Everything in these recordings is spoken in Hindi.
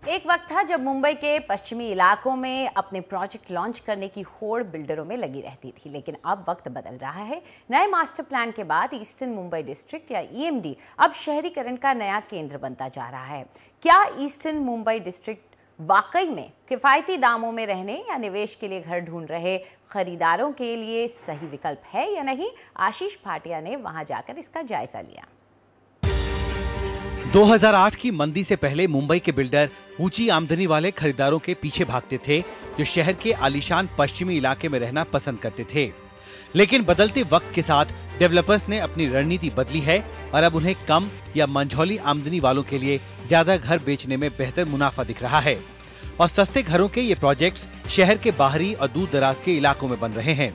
एक वक्त था जब मुंबई के पश्चिमी इलाकों में अपने प्रोजेक्ट लॉन्च करने की होड़ बिल्डरों में लगी रहती थी, लेकिन अब वक्त बदल रहा है। नए मास्टर प्लान के बाद ईस्टर्न मुंबई डिस्ट्रिक्ट या ईएमडी अब शहरीकरण का नया केंद्र बनता जा रहा है। क्या ईस्टर्न मुंबई डिस्ट्रिक्ट वाकई में किफायती दामों में रहने या निवेश के लिए घर ढूंढ रहे खरीदारों के लिए सही विकल्प है या नहीं? आशीष भाटिया ने वहां जाकर इसका जायजा लिया। 2008 की मंदी से पहले मुंबई के बिल्डर ऊंची आमदनी वाले खरीदारों के पीछे भागते थे, जो शहर के आलीशान पश्चिमी इलाके में रहना पसंद करते थे। लेकिन बदलते वक्त के साथ डेवलपर्स ने अपनी रणनीति बदली है और अब उन्हें कम या मंझौली आमदनी वालों के लिए ज्यादा घर बेचने में बेहतर मुनाफा दिख रहा है और सस्ते घरों के ये प्रोजेक्ट्स शहर के बाहरी और दूर दराज के इलाकों में बन रहे हैं।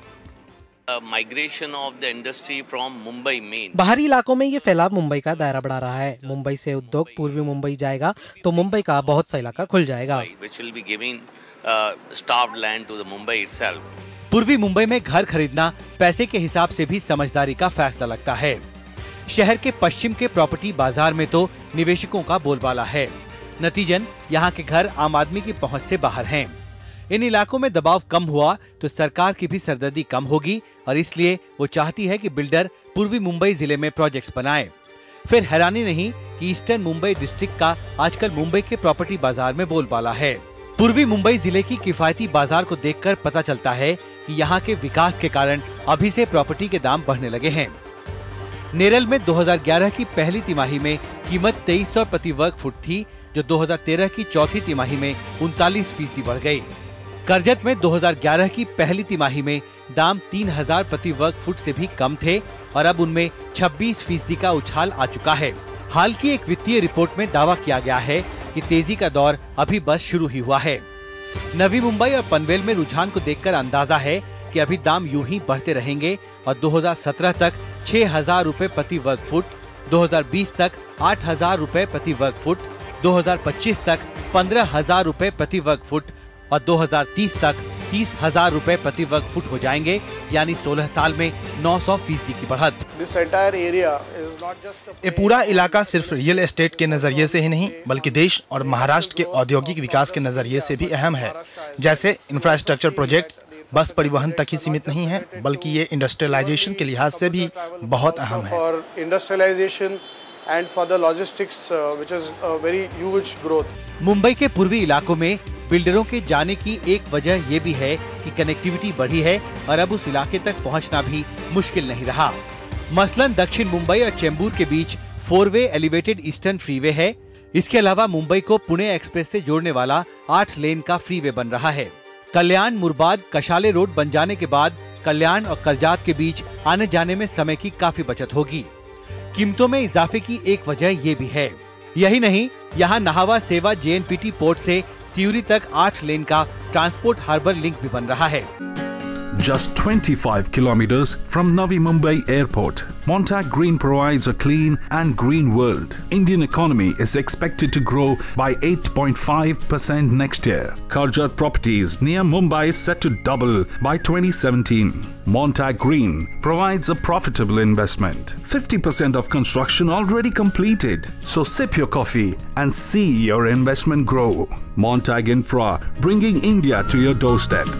Migration of the industry from Mumbai main. बाहरी इलाकों में ये फैलाव मुंबई का दायरा बढ़ा रहा है। मुंबई से उद्योग पूर्वी मुंबई जाएगा तो मुंबई का बहुत सा इलाका खुल जाएगा। Which will be giving starved land to the Mumbai itself. पूर्वी मुंबई में घर खरीदना पैसे के हिसाब से भी समझदारी का फैसला लगता है। शहर के पश्चिम के प्रॉपर्टी बाजार में तो निवेशकों का बोलबाला है। नतीजन यहाँ के घर आम आदमी की पहुँच से बाहर हैं। इन इलाकों में दबाव कम हुआ तो सरकार की भी सरदर्दी कम होगी और इसलिए वो चाहती है कि बिल्डर पूर्वी मुंबई जिले में प्रोजेक्ट्स बनाएं। फिर हैरानी नहीं कि ईस्टर्न मुंबई डिस्ट्रिक्ट का आजकल मुंबई के प्रॉपर्टी बाजार में बोलबाला है। पूर्वी मुंबई जिले की किफायती बाजार को देखकर पता चलता है कि यहाँ के विकास के कारण अभी से प्रॉपर्टी के दाम बढ़ने लगे हैं। नेरल में 2011 की पहली तिमाही में कीमत 2300 प्रति वर्ग फुट थी, जो 2013 की चौथी तिमाही में 39% बढ़ गई। करजत में 2011 की पहली तिमाही में दाम 3000 प्रति वर्ग फुट से भी कम थे और अब उनमें 26% का उछाल आ चुका है। हाल की एक वित्तीय रिपोर्ट में दावा किया गया है कि तेजी का दौर अभी बस शुरू ही हुआ है। नवी मुंबई और पनवेल में रुझान को देखकर अंदाजा है कि अभी दाम यूं ही बढ़ते रहेंगे और 2017 तक 6000 रुपए प्रति वर्ग फुट, 2020 तक 8000 रुपए प्रति वर्ग फुट, 2025 तक 15000 रुपए प्रति वर्ग फुट और 2030 तक 30,000 रुपए प्रति वर्ग फुट हो जाएंगे, यानी 16 साल में 900% की बढ़त। ये पूरा इलाका सिर्फ रियल एस्टेट के नजरिए से ही नहीं बल्कि देश और महाराष्ट्र के औद्योगिक विकास के नजरिए से भी अहम है। जैसे इंफ्रास्ट्रक्चर प्रोजेक्ट्स बस परिवहन तक ही सीमित नहीं है, बल्कि ये इंडस्ट्रियलाइजेशन के लिहाज से भी बहुत अहम है। And for the logistics, which is a very huge growth. Mumbai के पूर्वी इलाकों में बिल्डरों के जाने की एक वजह ये भी है कि कनेक्टिविटी बढ़ी है और अब उस इलाके तक पहुंचना भी मुश्किल नहीं रहा। मसलन दक्षिण मुंबई और चेंबूर के बीच 4-वे एलिवेटेड ईस्टर्न फ्रीवे है। इसके अलावा मुंबई को पुणे एक्सप्रेस से जोड़ने वाला 8 लेन का फ्रीवे बन रहा है। कल्याण मुरबाद कशाले रोड बन जाने के बाद कल्याण और करजात के बीच आने जाने में समय की काफी बचत होगी। कीमतों में इजाफे की एक वजह ये भी है। यही नहीं, यहाँ नाहवा सेवा जेएनपीटी पोर्ट से सियूरी तक 8 लेन का ट्रांसपोर्ट हार्बर लिंक भी बन रहा है। Just 25 kilometers from Navi Mumbai Airport, Montague Green provides a clean and green world. Indian economy is expected to grow by 8.5% next year. Karjat Properties near Mumbai is set to double by 2017. Montague Green provides a profitable investment. 50% of construction already completed. So sip your coffee and see your investment grow. Montague Infra, bringing India to your doorstep.